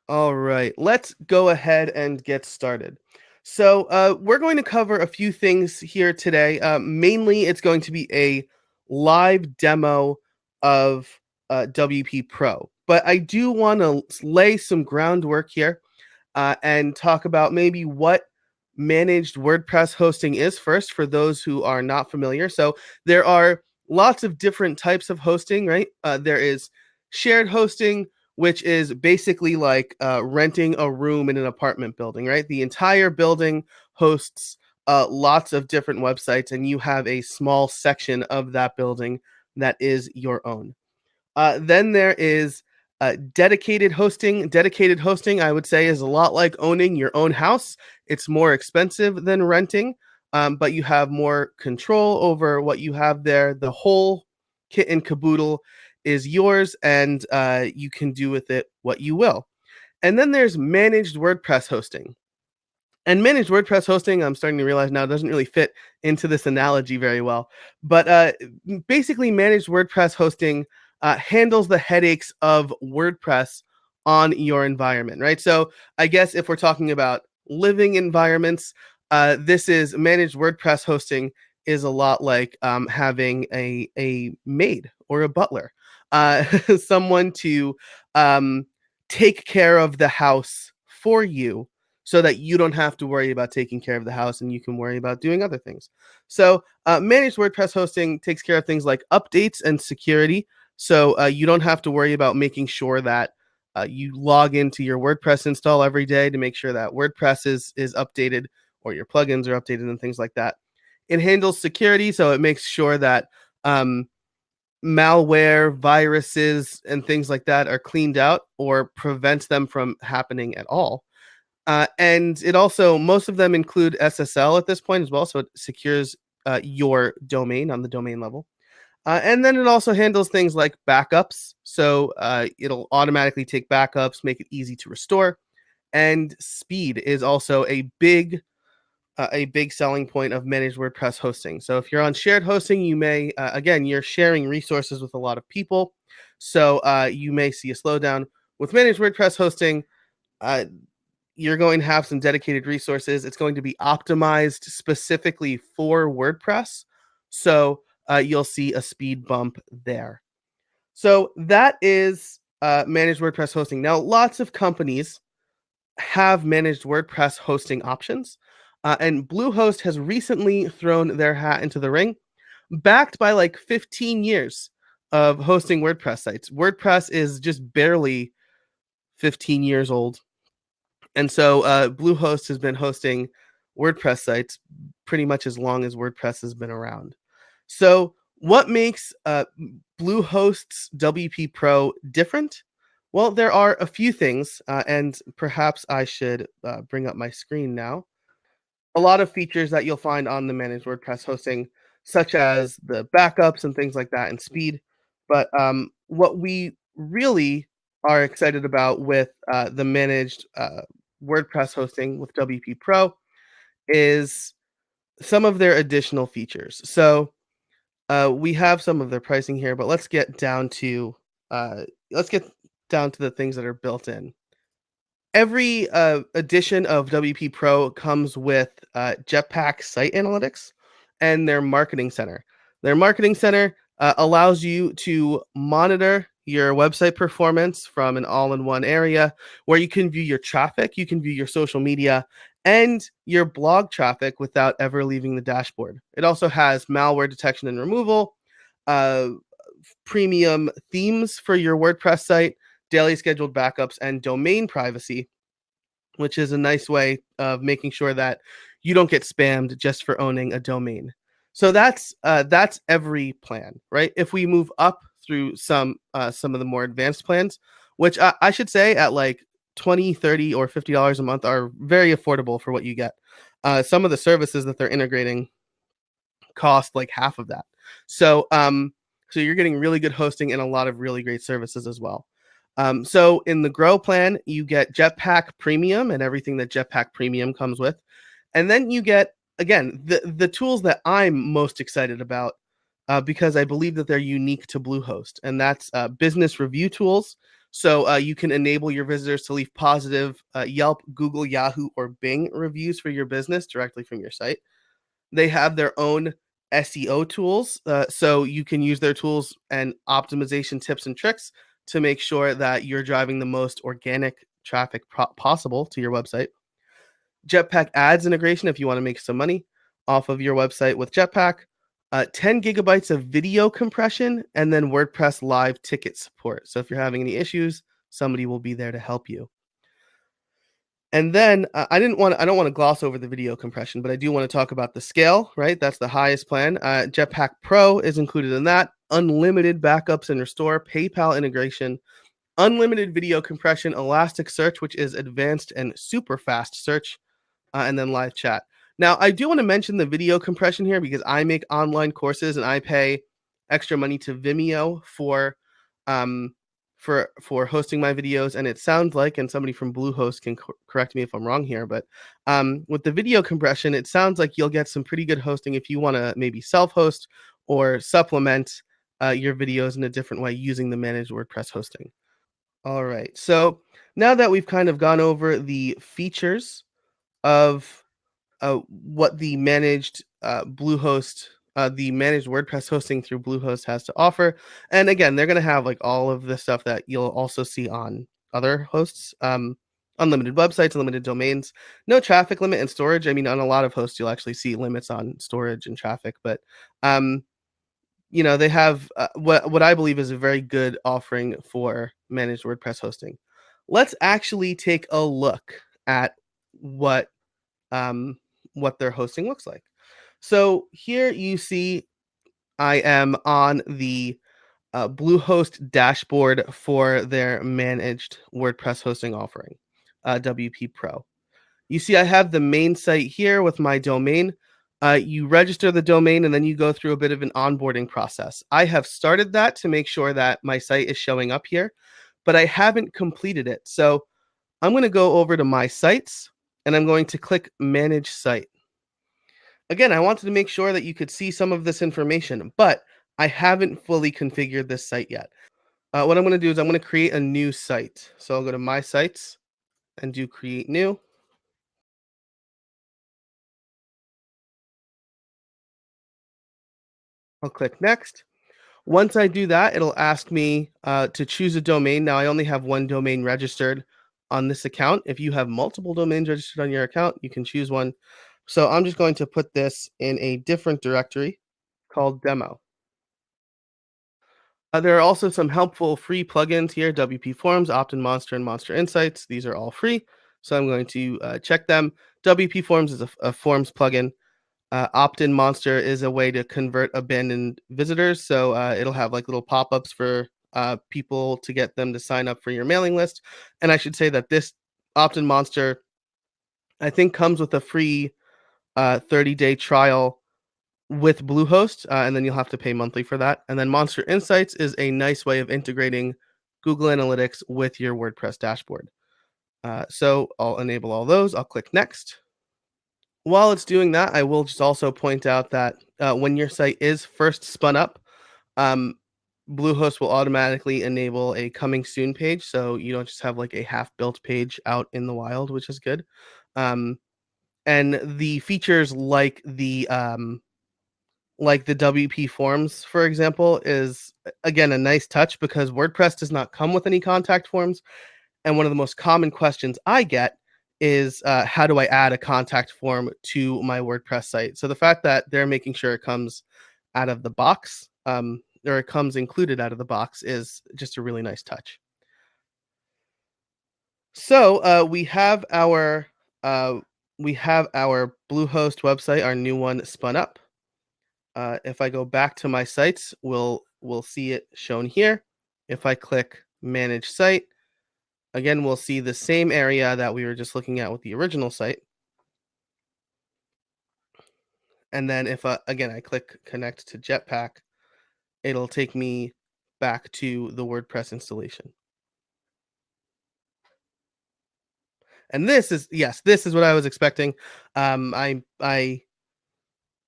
All right, let's go ahead and get started. So we're going to cover a few things here today. Mainly, it's going to be a live demo of WP Pro. But I do want to lay some groundwork here and talk about maybe what managed WordPress hosting is first for those who are not familiar. So there are lots of different types of hosting, right? There is shared hosting, which is basically like renting a room in an apartment building, right? The entire building hosts lots of different websites, and you have a small section of that building that is your own. Then there is dedicated hosting. Dedicated hosting, I would say, is a lot like owning your own house. It's more expensive than renting, but you have more control over what you have there. The whole kit and caboodle is yours, and you can do with it what you will. And then there's managed WordPress hosting. And managed WordPress hosting, I'm starting to realize now, doesn't really fit into this analogy very well. But basically, managed WordPress hosting handles the headaches of WordPress on your environment, right? So I guess if we're talking about living environments, this is managed WordPress hosting is a lot like having a maid or a butler, someone to take care of the house for you so that you don't have to worry about taking care of the house and you can worry about doing other things. So, managed WordPress hosting takes care of things like updates and security. So, you don't have to worry about making sure that you log into your WordPress install every day to make sure that WordPress is updated or your plugins are updated and things like that. It handles security, so it makes sure that malware, viruses, and things like that are cleaned out or prevents them from happening at all. And it also, most of them include SSL at this point as well. So it secures your domain on the domain level. And then it also handles things like backups. So it'll automatically take backups, make it easy to restore. And speed is also a big selling point of managed WordPress hosting. So if you're on shared hosting, you may, again, you're sharing resources with a lot of people. So you may see a slowdown. With managed WordPress hosting, uh, you're going to have some dedicated resources. It's going to be optimized specifically for WordPress. So you'll see a speed bump there. So that is managed WordPress hosting. Now, lots of companies have managed WordPress hosting options. And Bluehost has recently thrown their hat into the ring, backed by like 15 years of hosting WordPress sites. WordPress is just barely 15 years old. And so Bluehost has been hosting WordPress sites pretty much as long as WordPress has been around. So what makes Bluehost's WP Pro different? Well, there are a few things, and perhaps I should bring up my screen now. A lot of features that you'll find on the managed WordPress hosting, such as the backups and things like that and speed. But what we really are excited about with the managed WordPress hosting with WP Pro is some of their additional features. So we have some of their pricing here, but let's get down to the things that are built in. Every edition of WP Pro comes with Jetpack Site Analytics and their Marketing Center. Their Marketing Center allows you to monitor your website performance from an all-in-one area where you can view your traffic, you can view your social media, and your blog traffic without ever leaving the dashboard. It also has malware detection and removal, uh, premium themes for your WordPress site, daily scheduled backups, and domain privacy, which is a nice way of making sure that you don't get spammed just for owning a domain. So that's every plan, right? If we move up through some of the more advanced plans, which I should say at like 20, 30, or $50 a month are very affordable for what you get. Some of the services that they're integrating cost like half of that. So so you're getting really good hosting and a lot of really great services as well. So in the Grow plan, you get Jetpack Premium and everything that Jetpack Premium comes with. And then you get, again, the tools that I'm most excited about because I believe that they're unique to Bluehost. And that's business review tools. So you can enable your visitors to leave positive Yelp, Google, Yahoo, or Bing reviews for your business directly from your site. They have their own SEO tools, so you can use their tools and optimization tips and tricks to make sure that you're driving the most organic traffic possible to your website. Jetpack Ads Integration if you want to make some money off of your website with Jetpack. 10 gigabytes of video compression, and then WordPress live ticket support. So if you're having any issues, somebody will be there to help you. And then I don't want to gloss over the video compression, but I do want to talk about the scale, right? That's the highest plan. Jetpack Pro is included in that. Unlimited backups and restore, PayPal integration, unlimited video compression, Elasticsearch, which is advanced and super fast search, and then live chat. Now, I do want to mention the video compression here because I make online courses and I pay extra money to Vimeo um, for hosting my videos. And it sounds like, and somebody from Bluehost can correct me if I'm wrong here, but with the video compression, it sounds like you'll get some pretty good hosting if you want to maybe self-host or supplement your videos in a different way using the managed WordPress hosting. All right. So now that we've kind of gone over the features of what the managed the managed WordPress hosting through Bluehost has to offer. And again, they're going to have like all of the stuff that you'll also see on other hosts. Unlimited websites, unlimited domains, no traffic limit and storage. I mean, on a lot of hosts, you'll actually see limits on storage and traffic, but they have what I believe is a very good offering for managed WordPress hosting. Let's actually take a look at um, what their hosting looks like. So here you see I am on the Bluehost dashboard for their managed WordPress hosting offering, WP Pro. You see I have the main site here with my domain. You register the domain and then you go through a bit of an onboarding process. I have started that to make sure that my site is showing up here, but I haven't completed it. So I'm going to go over to my sites and I'm going to click manage site. Again, I wanted to make sure that you could see some of this information, but I haven't fully configured this site yet. What I'm going to do is I'm going to create a new site. So I'll go to my sites and do create new. I'll click next. Once I do that, it'll ask me to choose a domain. Now I only have one domain registered on this account. If you have multiple domains registered on your account, you can choose one. So I'm just going to put this in a different directory called demo. There are also some helpful free plugins here, WP Forms, Opt-in Monster, and Monster Insights. These are all free, so I'm going to check them. WP Forms is a Forms plugin. Opt-in Monster is a way to convert abandoned visitors, so it'll have like little pop-ups for people to get them to sign up for your mailing list. And I should say that this Opt-in Monster, I think, comes with a free 30-day trial with Bluehost, and then you'll have to pay monthly for that. And then Monster Insights is a nice way of integrating Google Analytics with your WordPress dashboard. So I'll enable all those. I'll click next. While it's doing that, I will just also point out that when your site is first spun up, um, Bluehost will automatically enable a coming soon page. So you don't just have like a half-built page out in the wild, which is good. And the features like the WP forms, for example, is again a nice touch because WordPress does not come with any contact forms. And one of the most common questions I get is how do I add a contact form to my WordPress site? So the fact that they're making sure it comes out of the box, or it comes included out of the box, is just a really nice touch. So we have our Bluehost website, our new one, spun up. If I go back to my sites, we'll see it shown here. If I click manage site, again, we'll see the same area that we were just looking at with the original site. And then if again, I click connect to Jetpack, it'll take me back to the WordPress installation. And this is what I was expecting. I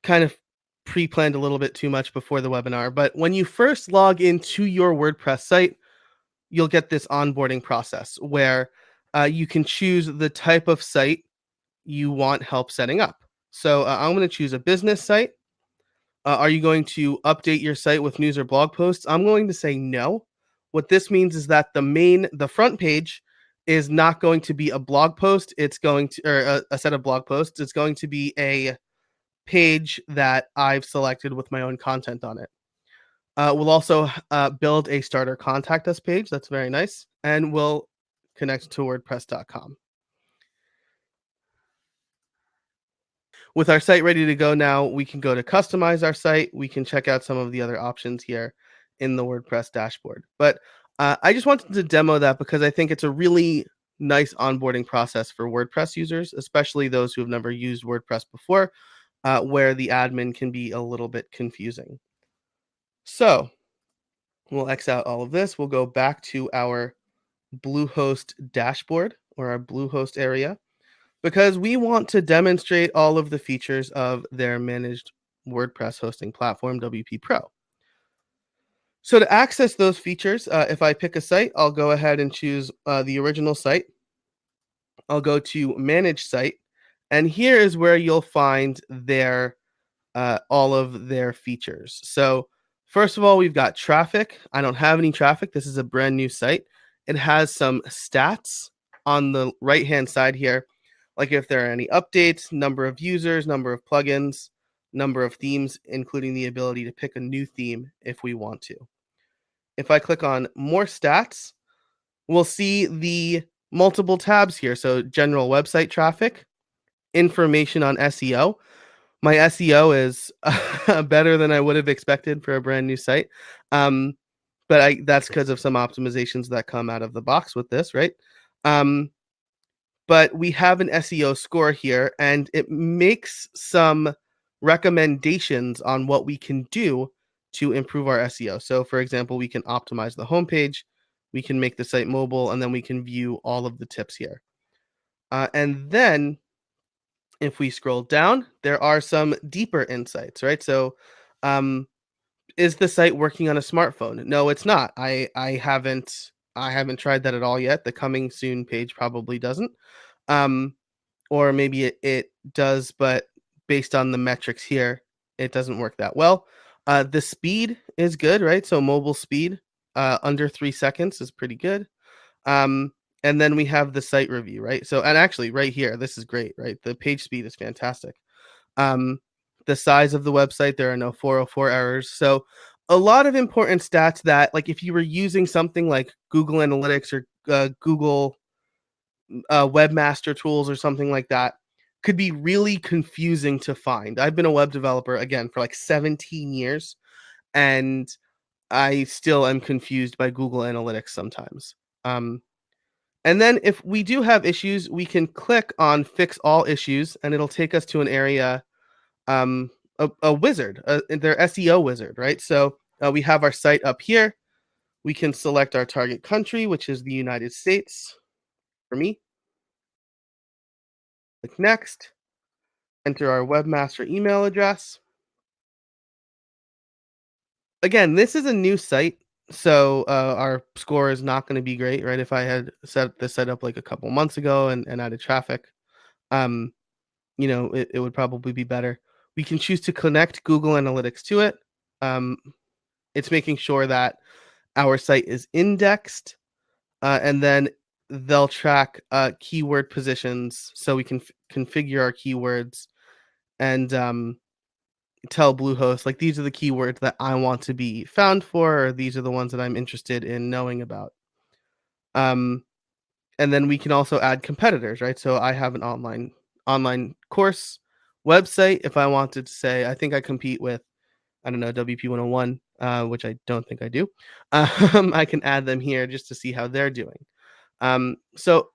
kind of pre-planned a little bit too much before the webinar, but when you first log into your WordPress site, you'll get this onboarding process where you can choose the type of site you want help setting up. So I'm going to choose a business site. Are you going to update your site with news or blog posts? I'm going to say no. What this means is that the front page is not going to be a blog post. It's going to, or a set of blog posts. It's going to be a page that I've selected with my own content on it. We'll also build a starter contact us page. That's very nice. And we'll connect to WordPress.com. With our site ready to go now, we can go to customize our site. We can check out some of the other options here in the WordPress dashboard. But I just wanted to demo that because I think it's a really nice onboarding process for WordPress users, especially those who have never used WordPress before, where the admin can be a little bit confusing. So we'll X out all of this. We'll go back to our Bluehost dashboard or our Bluehost area, because we want to demonstrate all of the features of their managed WordPress hosting platform, WP Pro. So to access those features, if I pick a site, I'll go ahead and choose the original site. I'll go to Manage Site, and here is where you'll find their all of their features. So first of all, we've got traffic. I don't have any traffic. This is a brand new site. It has some stats on the right-hand side here, like if there are any updates, number of users, number of plugins, number of themes, including the ability to pick a new theme if we want to. If I click on more stats, we'll see the multiple tabs here. So general website traffic, information on SEO. My SEO is better than I would have expected for a brand new site. But that's because of some optimizations that come out of the box with this, right? But we have an SEO score here, and it makes some recommendations on what we can do to improve our SEO. So for example, we can optimize the homepage, we can make the site mobile, and then we can view all of the tips here. And then if we scroll down, there are some deeper insights, right? So is the site working on a smartphone? No, it's not. I haven't tried that at all yet. The coming soon page probably doesn't. Or maybe it does, but based on the metrics here, it doesn't work that well. The speed is good, right? So mobile speed under 3 seconds is pretty good. And then we have the site review, right? So, and actually right here, this is great, right? The page speed is fantastic. The size of the website, there are no 404 errors. So a lot of important stats that, like if you were using something like Google Analytics or Google Webmaster Tools or something like that, could be really confusing to find. I've been a web developer, again, for like 17 years, and I still am confused by Google Analytics sometimes. And then if we do have issues, we can click on Fix All Issues, and it'll take us to an area, a wizard, their SEO wizard, right? So we have our site up here. We can select our target country, which is the United States for me. Click Next, enter our webmaster email address. Again, this is a new site, so our score is not going to be great, right? If I had set this set up like a couple months ago and added traffic, it would probably be better. We can choose to connect Google Analytics to it. It's making sure that our site is indexed, and then they'll track keyword positions, so we can configure our keywords and tell Bluehost, like, these are the keywords that I want to be found for, or these are the ones that I'm interested in knowing about. And then we can also add competitors, right? So I have an online course website. If I wanted to say, I think I compete with, I don't know, WP 101, which I don't think I do. I can add them here just to see how they're doing. So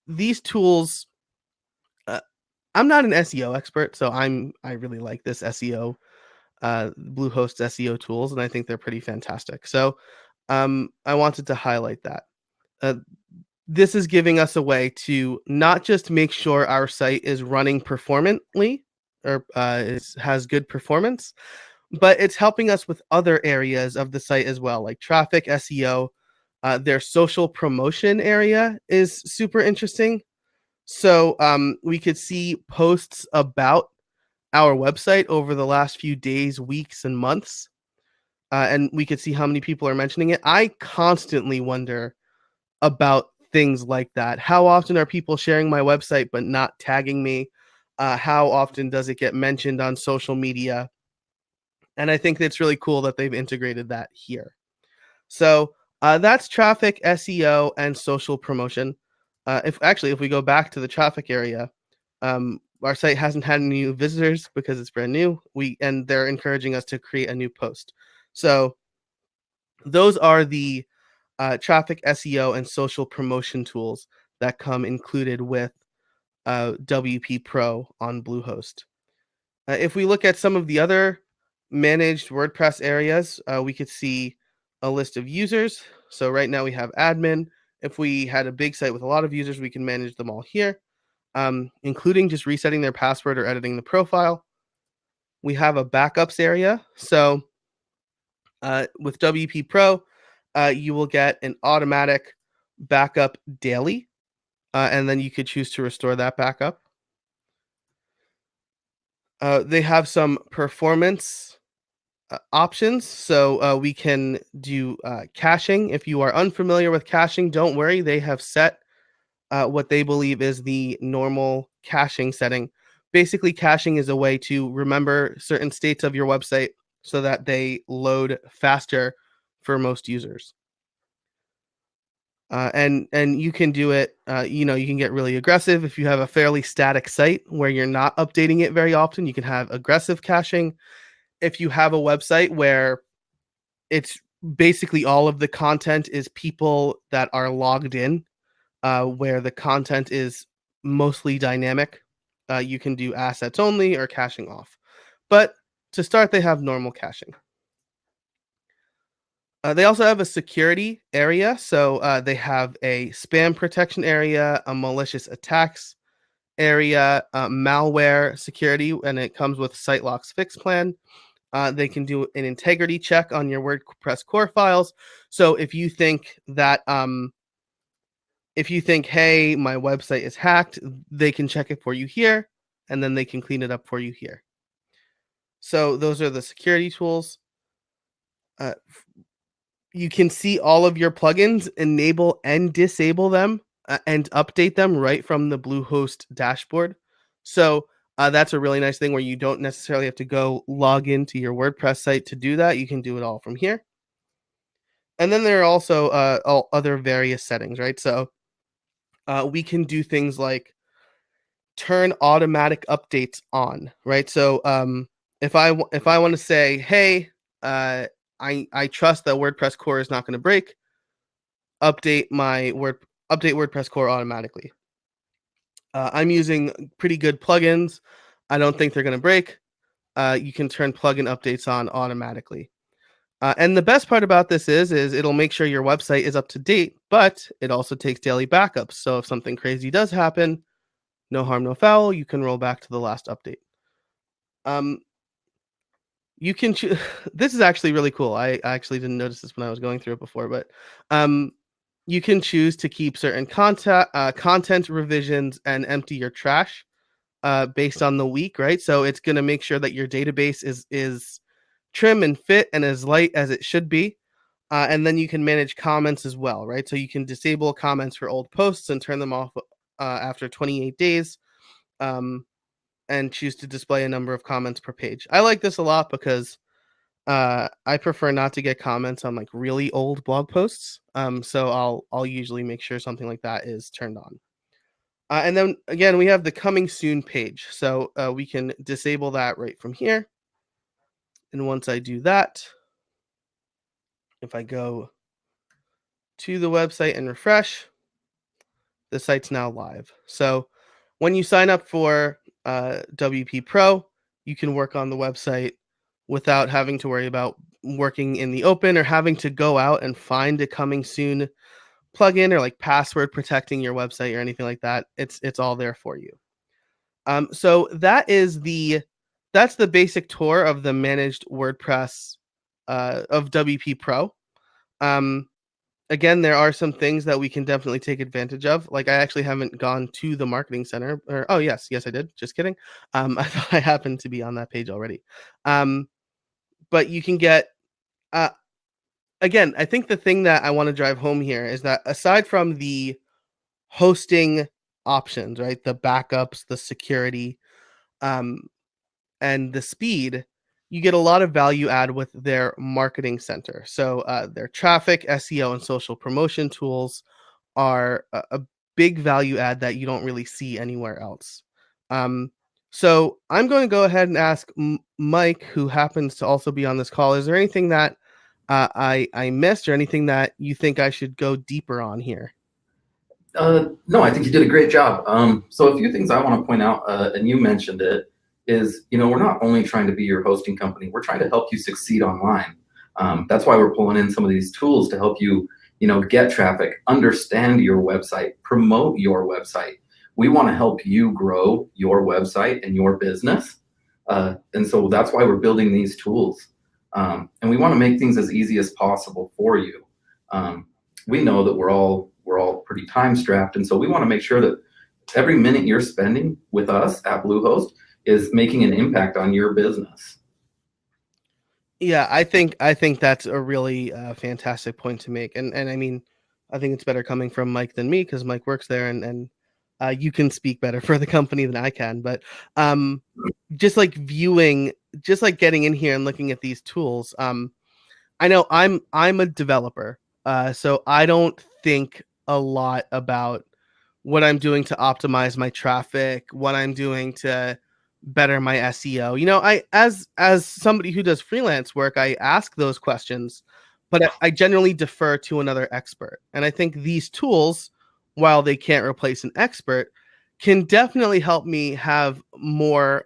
these tools, I'm not an SEO expert, so I really like this SEO, Bluehost SEO tools, and I think they're pretty fantastic. So I wanted to highlight that. This is giving us a way to not just make sure our site is running performantly or has good performance, but it's helping us with other areas of the site as well, like traffic, SEO, Their social promotion area is super interesting. So we could see posts about our website over the last few days, weeks, and months. And we could see how many people are mentioning it. I constantly wonder about things like that. How often are people sharing my website but not tagging me? How often does it get mentioned on social media? And I think it's really cool that they've integrated that here. So that's traffic, SEO, and social promotion. If we go back to the traffic area, our site hasn't had any new visitors because it's brand new. And they're encouraging us to create a new post. So those are the traffic, SEO, and social promotion tools that come included with WP Pro on Bluehost. If we look at some of the other managed WordPress areas, we could see a list of users. So right now we have admin. If we had a big site with a lot of users, we can manage them all here, including just resetting their password or editing the profile. We have a backups area. So with WP Pro, you will get an automatic backup daily, and then you could choose to restore that backup. They have some performance options. So we can do caching. If you are unfamiliar with caching, don't worry. They have set what they believe is the normal caching setting. Basically, caching is a way to remember certain states of your website so that they load faster for most users. And you can do it. You can get really aggressive if you have a fairly static site where you're not updating it very often. You can have aggressive caching. If you have a website where it's basically all of the content is people that are logged in, where the content is mostly dynamic, you can do assets only or caching off. But to start, they have normal caching. They also have a security area. So they have a spam protection area, a malicious attacks area, malware security, and it comes with SiteLock's fix plan. They can do an integrity check on your WordPress core files. So if you think that, hey, my website is hacked, they can check it for you here, and then they can clean it up for you here. So those are the security tools. You can see all of your plugins, enable and disable them, and update them right from the Bluehost dashboard. So that's a really nice thing where you don't necessarily have to go log into your WordPress site to do that. You can do it all from here. And then there are also all other various settings, right? So we can do things like turn automatic updates on, right? So if I want to say, hey, I trust that WordPress core is not going to break, update WordPress core automatically. I'm using pretty good plugins. I don't think they're going to break. You can turn plugin updates on automatically. And the best part about this is it'll make sure your website is up to date, but it also takes daily backups. So if something crazy does happen, no harm, no foul, you can roll back to the last update. You can choose. This is actually really cool. I actually didn't notice this when I was going through it before, but you can choose to keep certain content revisions and empty your trash based on the week, right? So it's going to make sure that your database is trim and fit and as light as it should be. And then you can manage comments as well, right? So you can disable comments for old posts and turn them off after 28 days. And choose to display a number of comments per page. I like this a lot because I prefer not to get comments on like really old blog posts. So I'll usually make sure something like that is turned on. And then again, we have the coming soon page. So we can disable that right from here. And once I do that, if I go to the website and refresh, the site's now live. So when you sign up for WP Pro, you can work on the website without having to worry about working in the open or having to go out and find a coming soon plugin or like password protecting your website or anything like that. It's all there for you. So that's the basic tour of the managed WordPress of WP Pro. again, there are some things that we can definitely take advantage of. Like I actually haven't gone to the marketing center, or oh yes, I did. Just kidding. I thought I happened to be on that page already. But you can get uh, again. I think the thing that I want to drive home here is that aside from the hosting options, right, the backups, the security, um, and the speed, you get a lot of value add with their marketing center. So their traffic, SEO, and social promotion tools are a big value add that you don't really see anywhere else. Um, so I'm going to go ahead and ask Mike, who happens to also be on this call. Is there anything that I missed, or anything that you think I should go deeper on here? No, I think you did a great job. So a few things I want to point out, and you mentioned it, is we're not only trying to be your hosting company, we're trying to help you succeed online. That's why we're pulling in some of these tools to help you, get traffic, understand your website, promote your website. We want to help you grow your website and your business. And so that's why we're building these tools. And we want to make things as easy as possible for you. We know that we're all pretty time strapped, and so we want to make sure that every minute you're spending with us at Bluehost is making an impact on your business. Yeah, I think that's a really fantastic point to make, and I mean, I think it's better coming from Mike than me because Mike works there, and you can speak better for the company than I can. But um, just like viewing, just like getting in here and looking at these tools, I know I'm a developer, so I don't think a lot about what I'm doing to optimize my traffic, what I'm doing to better my SEO. I as somebody who does freelance work, I ask those questions, but I generally defer to another expert. And I think these tools, while they can't replace an expert, can definitely help me have more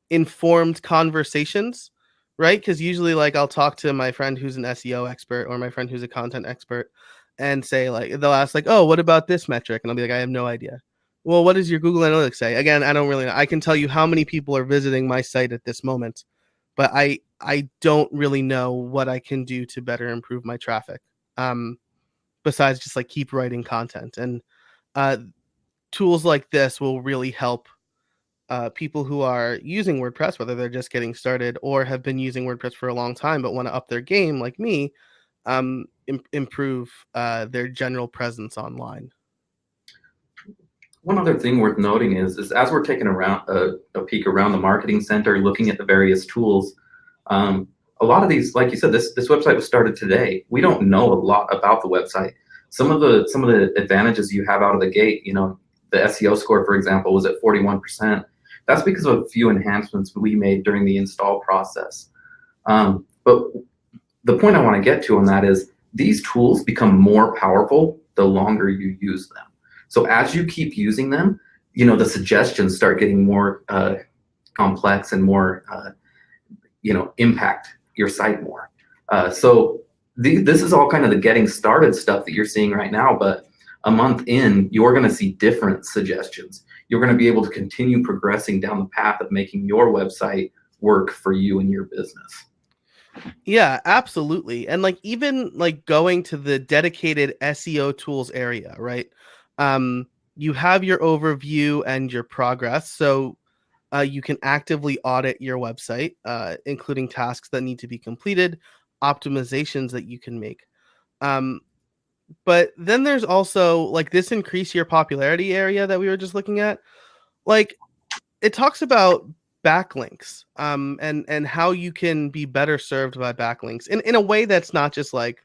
informed conversations, right? Because usually, like, I'll talk to my friend who's an SEO expert or my friend who's a content expert and say, like, they'll ask, like, oh, what about this metric? And I'll be like, I have no idea. Well, what does your Google Analytics say? Again, I don't really know. I can tell you how many people are visiting my site at this moment, but I don't really know what I can do to better improve my traffic. Besides just like keep writing content. And uh, tools like this will really help people who are using WordPress, whether they're just getting started or have been using WordPress for a long time but want to up their game, like me, improve their general presence online. One other thing worth noting is as we're taking a peek around the marketing center, looking at the various tools, a lot of these, like you said, this website was started today. We don't know a lot about the website. Some of the advantages you have out of the gate, the SEO score, for example, was at 41%. That's because of a few enhancements we made during the install process. But the point I want to get to on that is these tools become more powerful the longer you use them. So as you keep using them, the suggestions start getting more complex and more, impact your site more. So this is all kind of the getting started stuff that you're seeing right now, but a month in, you're going to see different suggestions. You're going to be able to continue progressing down the path of making your website work for you and your business. Yeah, absolutely. And like even like going to the dedicated SEO tools area, right? You have your overview and your progress. So you can actively audit your website, including tasks that need to be completed, optimizations that you can make. Um, but then there's also like this increase your popularity area that we were just looking at. Like it talks about backlinks, and how you can be better served by backlinks in a way that's not just like,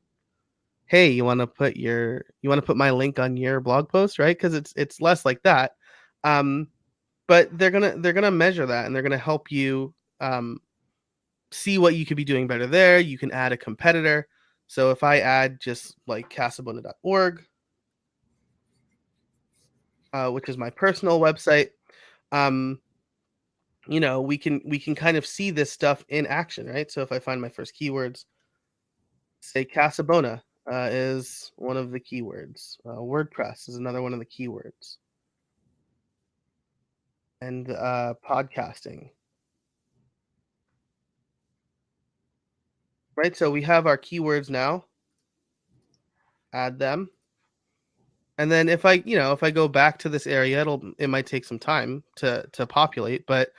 hey, you want to put my link on your blog post, right? Because it's less like that. Um, but they're gonna measure that and they're gonna help you um, see what you could be doing better there. You can add a competitor. So if I add just like casabona.org, which is my personal website, um, we can kind of see this stuff in action, right? So if I find my first keywords, say Casabona is one of the keywords, WordPress is another one of the keywords, and podcasting, right? So we have our keywords now. add them. And then if I go back to this area, it might take some time to populate, but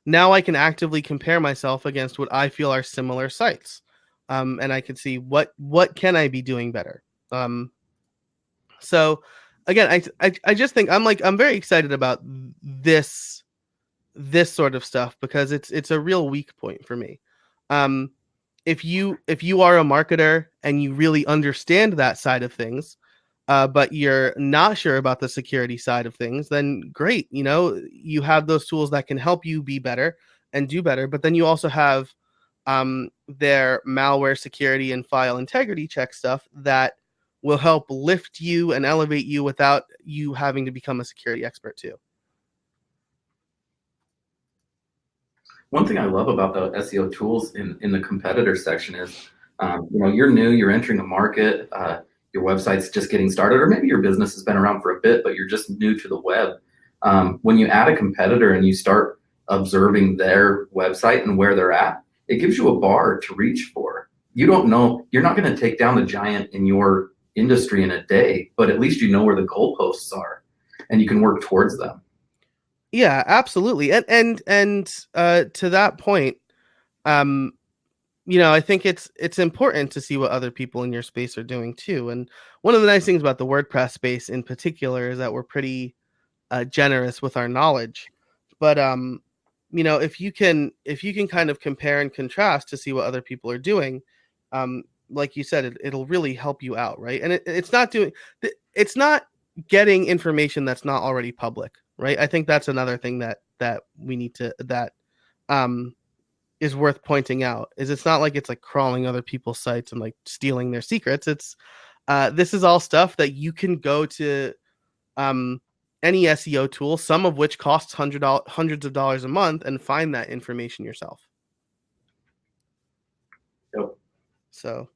now I can actively compare myself against what I feel are similar sites. And I can see what can I be doing better. So again, I just think I'm very excited about this sort of stuff because it's a real weak point for me. If you are a marketer and you really understand that side of things, but you're not sure about the security side of things, then great. You have those tools that can help you be better and do better. But then you also have their malware security and file integrity check stuff that will help lift you and elevate you without you having to become a security expert too. One thing I love about the SEO tools in the competitor section is, you're new, you're entering a market, your website's just getting started, or maybe your business has been around for a bit, but you're just new to the web. When you add a competitor and you start observing their website and where they're at, it gives you a bar to reach for. You don't know, you're not going to take down the giant in your industry in a day, but at least you know where the goalposts are and you can work towards them. Yeah, absolutely. And to that point, I think it's important to see what other people in your space are doing too. And one of the nice things about the WordPress space in particular is that we're pretty generous with our knowledge. But if you can kind of compare and contrast to see what other people are doing, like you said, it'll really help you out, right? And it's not getting information that's not already public, right? I think that's another thing that we need to is worth pointing out. Is it's not like it's like crawling other people's sites and like stealing their secrets. It's this is all stuff that you can go to any SEO tool, some of which costs hundreds of dollars a month, and find that information yourself. Yep. So,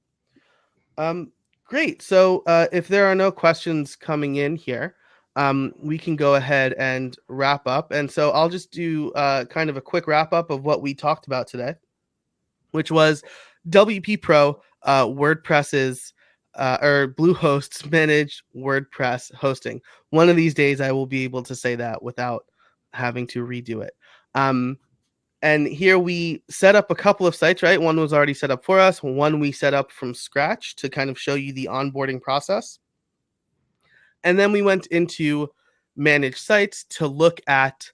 great. So, if there are no questions coming in here, we can go ahead and wrap up. And so I'll just do kind of a quick wrap up of what we talked about today, which was WP Pro, WordPress's or Bluehost's managed WordPress hosting. One of these days, I will be able to say that without having to redo it. And here we set up a couple of sites, right? One was already set up for us. One we set up from scratch to kind of show you the onboarding process. And then we went into managed sites to look at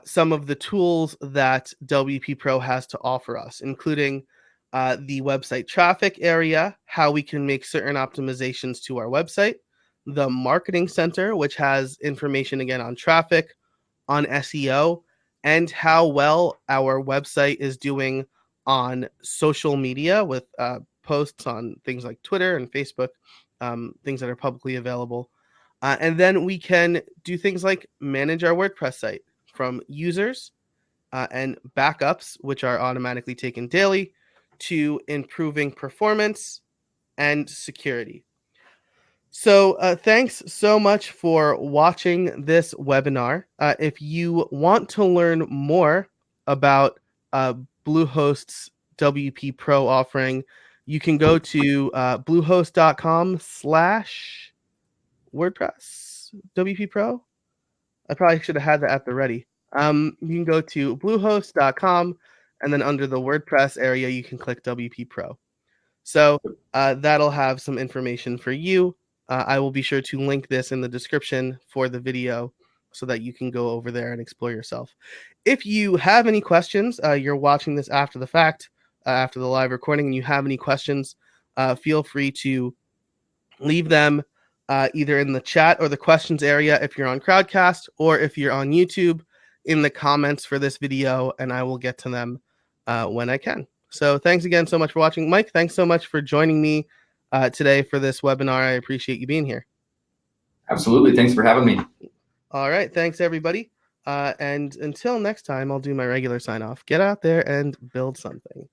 some of the tools that WP Pro has to offer us, including the website traffic area, how we can make certain optimizations to our website, the marketing center, which has information again on traffic, on SEO, and how well our website is doing on social media with posts on things like Twitter and Facebook, things that are publicly available. And then we can do things like manage our WordPress site from users and backups, which are automatically taken daily, to improving performance and security. So thanks so much for watching this webinar. If you want to learn more about Bluehost's WP Pro offering, you can go to bluehost.com/WordPress WP Pro. I probably should have had that at the ready. You can go to bluehost.com, and then under the WordPress area, you can click WP Pro. So that'll have some information for you. I will be sure to link this in the description for the video so that you can go over there and explore yourself. If you have any questions, you're watching this after the fact, after the live recording, and you have any questions, feel free to leave them either in the chat or the questions area if you're on Crowdcast, or if you're on YouTube in the comments for this video, and I will get to them when I can. So thanks again so much for watching. Mike, thanks so much for joining me today for this webinar. I appreciate you being here. Absolutely. Thanks for having me. All right. Thanks, everybody. And until next time, I'll do my regular sign off. Get out there and build something.